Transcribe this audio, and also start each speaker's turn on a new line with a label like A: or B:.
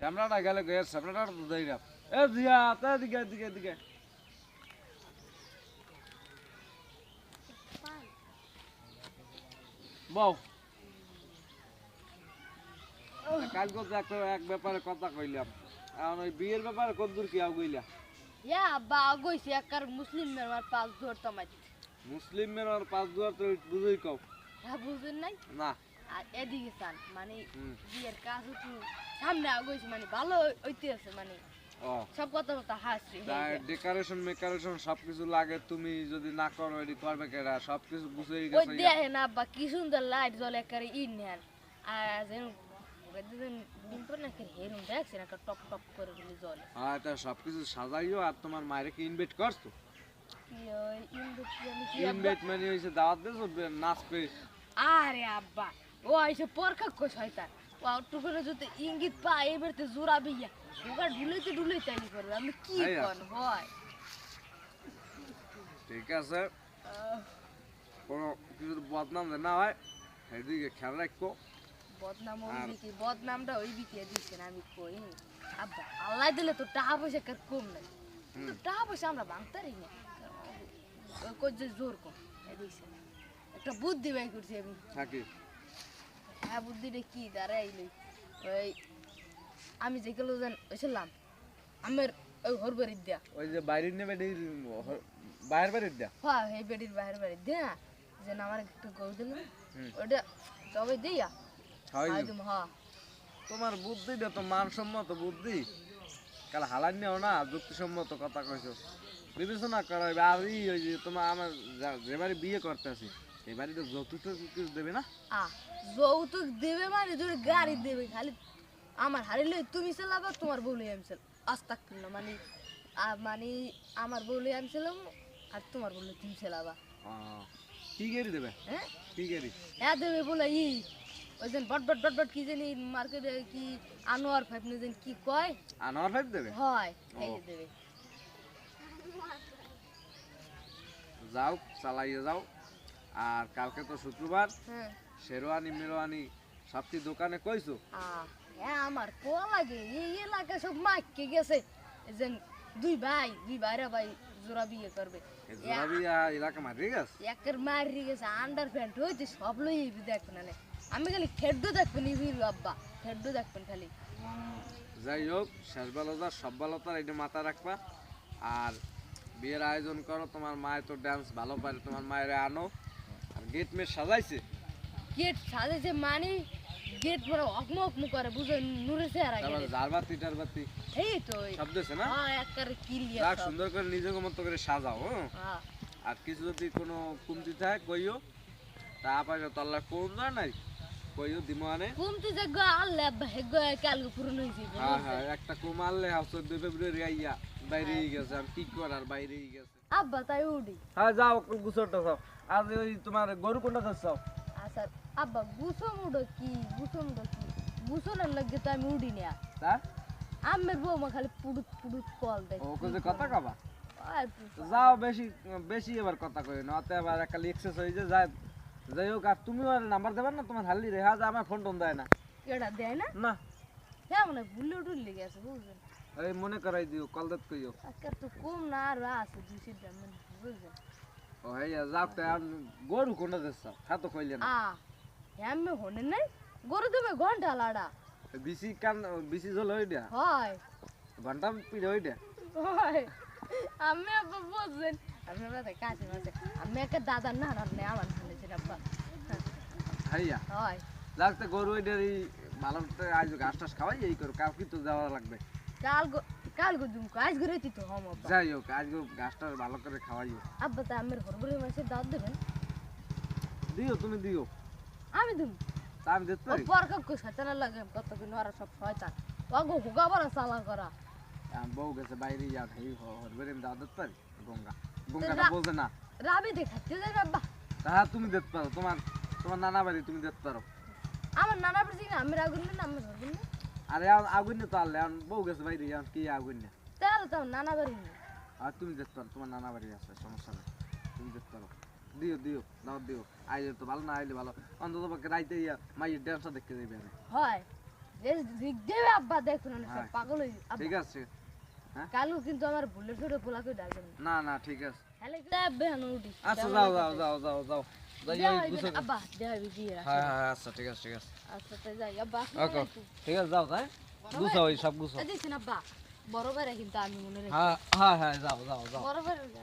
A: সামরাটা গেলে গের সামরাটা তো দেই না এ জিয়া তা দিকে দিকে দিকে বউ কালকে তো একটা এক ব্যাপারে কথা কইলাম এখন ওই বিয়ের ব্যাপারে কতদূর কি আগুইলা
B: ইয়া আব্বা আগইছে একার মুসলিম মেরমার পাঁচ ধরতাম আজ
A: মুসলিমের আর পাঁচ দুয়ার তো বুঝই কও
B: হ্যাঁ বুঝেন নাই
A: না
B: আর এদিকে চান মানে
A: হুম।
B: বিয়ের কাজ একটু সামনে আগইছে মানে ভালো হইতে আছে মানে
A: ও
B: সব কথা হাসছি
A: ডেকোরেশন মেকারেশন সবকিছু লাগে তুমি যদি না করো এডি করবে কেডা সবকিছু বুঝেই
B: ওই
A: গেছে
B: দেখেন আব্বা কি সুন্দর লাইট জ্বলে একারে ইন নেন আর যেন দিন পর না হেরুন দেখছেন একটা টপ টপ করে গুলি জ্বলে
A: আর এটা সবকিছু সাজাইও আর তোমার মায়ের কি ইনভাইট করছো
B: কি ওই ইনভিটেশন কি আব্বা
A: ইনভাইট মানে হইছে দাওয়াত দিছো নাচবে
B: আরে আব্বা ও আইসে পরখা কো শয়তান ও একটু করে যদি ইঙ্গিত পায় এবারতে জোড়া বিয়া ওগা ঢুলাইতে আনি করবে আমি কি
A: এই
B: কোন হয়
A: ঠিক আছে কোনো কিছু বদনাম যেন না হয় সেদিকে খেয়াল রাখো
B: বদনাম হইবি কি বদনামটা হইবি কি দিছেন আমি কই আব্বা আল্লাহ দিলে তো টাকা পয়সা কার কম নাই কিন্তু টাকা পয়সা আমরা ভাঙতারি না কই যে জোর কম দিছেন একটা বুদ্ধি বাই করছি আমি
A: থাকি
B: হ্যাঁ বুদ্ধিটা কি দাঁড়াইলি ওই আমি যেগুলো ওইছিলাম আমার ওই ঘর বাড়ির দেয়া
A: ওই যে বাইরে নেবে বাইরের বাড়ির দেয়া
B: হ্যাঁ এই বেডির বাইরে বাড়ির দেয়া যে আমার একটু গরু দিল ওটা তবে দিয়া
A: হয়
B: খাই দিম হ্যাঁ
A: তোমার বুদ্ধিটা তো মানসম্মত বুদ্ধি কাল হালান নেও না যুক্তিসম্মত কথা কইছো বিবেচনা করো আর ওই যে তোমার আমার যে বাড়ি বিয়ে করতেছি সেই বাড়িতে যৌতুক কিছু দেবে না
B: যৌতুক দেবে মানে তোর গাড়ি দেবে খালি আমার হারিলে তুমি চালাবা তোমার বউলে আমি চাল আস্তাগফিরুল্লাহ মানে মানে আমার বউলে আমি চালাম আর তোমার বউলে তুমি চালাবা
A: কি গাড়ি দেবে
B: হ্যাঁ
A: কি গাড়ি
B: হ্যাঁ দেবে বলে ওই যেন বট বট বট বট কি জানি মার্কেটে কি আনোয়ার ফাইভ না যেন কি কয়
A: আনোয়ার ফাইভ দেবে
B: হয় এই দেবে
A: যাও চালাইয়ে যাও আর কালকে তো শুক্রবার
B: হ্যাঁ
A: শেরওয়ানি মেরওয়ানি সবটি দোকানে কইছো
B: হ্যাঁ আমার কোয়া লাগে এই এলাকা সব মাইকে গেছে এই যেন দুই ভাইরা ভাই জোড়া বিয়ে করবে
A: জোরাবিয়া এলাকা মারি গেছে
B: একের মারি গেছে আন্ডার প্যান্ট হইতে সব লই দেখবেন না আমি খালি খেড্ড দেখবেন ইবির আব্বা খেড্ড দেখবেন খালি
A: যাই হোক শেষ বেলা যা সব বেলা তার এটা মাথা রাখবা আর বিয়ের আয়োজন করো তোমার মায়ের তো ডান্স ভালো পারে তোমার মায়ের আনো আর গেট মেট সাজাইছে
B: গেট সাজেছে মানে গেট পুরো অকমকম করে বুঝে নুরে চেহারা
A: তারপর
B: গেলে
A: ঝাড়বাতি টারবাতি
B: এই তো
A: সব দিয়েছে না
B: হ্যাঁ একের ক্লিয়ার
A: যাক সুন্দর করে নিজের মতো করে সাজাও হ্যাঁ
B: হ্যাঁ
A: আর কিছু যদি কোনো কমতি থাকে কইও তা পাশে তল্লা কোন যায় নাই কইও দিমো আনে
B: কমতে যে গো আল্লাহ আব্বা হে গো কাল পুরো হইছে
A: হ্যাঁ হ্যাঁ একটা কমাললে হাফ 14 ফেব্রুয়ারি আইয়া বাইরেই গেছে আর কি করার বাইরেই গেছে
B: আব্বা তাই উডি
A: হ্যাঁ যাও গুছরটা যাও আজ ওই তোমার গরু কোনটা যাচ্ছাও
B: আচ্ছা আব্বা গুছমুডো কি গুছনের লাগে তো আমি উডি না
A: তা
B: আমের বউমা খালি পুডুত পুডুত কল দেয়
A: ও কইছে কথা কবা
B: আর
A: যাও বেশি বেশি এবার কথা কই না অত এবার একটা এক্সেস হই যে যায় যাই হোক আর তুমি আর নাম্বার দেবেন না তোমার হালি রেহা যা আমার ফোন টোন দেয় না
B: কেডা দেয় না
A: না
B: হ্যাঁ মানে ভুলে টুলে গেছে বুঝলেন
A: এই মনে করাই দিও কল দিত কইও
B: আজকাল তো কম না আর আছে 200 দাম বুঝলেন
A: ও হেয়া যাও তে গরু কোনটা যাচ্ছাও হ্যাঁ তো কইলে না
B: আমি হনে নাই গরু দেবে ঘন্টা লাড়া
A: বিসি কান বিসি জল হইডা
B: হয়
A: ঘন্টা পিড়ে হইডা
B: হয় আমি আব্বা বুঝলেন আমি আপনাদের কাছে মাঝে আমি একটা দাদার না রান্নে আমার শুনেছি আব্বা
A: হাইয়া
B: হয়
A: লাগতে গরু হইডার এই ভালো আজ ঘাস টাস খাওয়াই এই করো কাল কি তো যাওয়া লাগবে
B: কাল গো দুম কাজ করে তো হম আব্বা
A: যাই হোক আজ ঘাস টাস ভালো করে খাওয়াইও
B: আব্বা তা আমার হরবরে মাসে দাঁত দেবেন
A: দিও তুমি দিও
B: আমি দিম
A: তা আমি দিতে
B: ও
A: পারি
B: পরকা কো শয়তান লাগে কত কি নরা সব শয়তান ওগো হুগা বড় সালা করা
A: বউ গেছে বাইরে ইয়া খাই হরবেরে আমি দিতে পারি গঙ্গা গঙ্গাটা বলছে না
B: রাবি দেখাতে যাই আব্বা
A: তাহা তুমি দিতে পারো তোমার তোমার নানা বাড়ি তুমি দিতে পারো
B: আমার নানা পড়ছি না আমি আগুন না আমি ধরবেন না
A: আরে আগুন না তো আনলে বউ গেছে বাইরে এখন কি আগুন না
B: তাহলে তো নানা বাড়ি না
A: আর তুমি দিতে পারো তোমার নানা বাড়ি আছে সমস্যা নেই তুমি দিতে পারো দিও দিও দাও দিও আইলে তো ভালো না আইলে ভালো অন্তত পক্ষে রাইতে ইয়া মাইয়ের ড্যান্সটা দেখতে যাইবে আমি
B: হয় যে দিক দেবে আব্বা দেখুন না
A: হ্যাঁ।
B: পাগল হই আব্বা
A: ঠিক আছে
B: কালু কিন্তু আমার বুলেট ছোট পোলা কই ডাকবেন
A: না না ঠিক আছে
B: হ্যালো আব্বা হানো উঠি
A: আচ্ছা যাও যাও যাও যাও যাও যাই ওই গুছো
B: আব্বা দেখাবি বিয়ে রাখ
A: হ্যাঁ হ্যাঁ আচ্ছা ঠিক আছে
B: আচ্ছা তাই যাই আব্বা
A: ওকে ঠিক আছে যাও তাই গুছো ওই সব গুছো
B: দেখছেন আব্বা বড় ভাইরা কিন্তু আমি মনে রাখি
A: হ্যাঁ হ্যাঁ হ্যাঁ যাও যাও যাও
B: বড় ভাইরা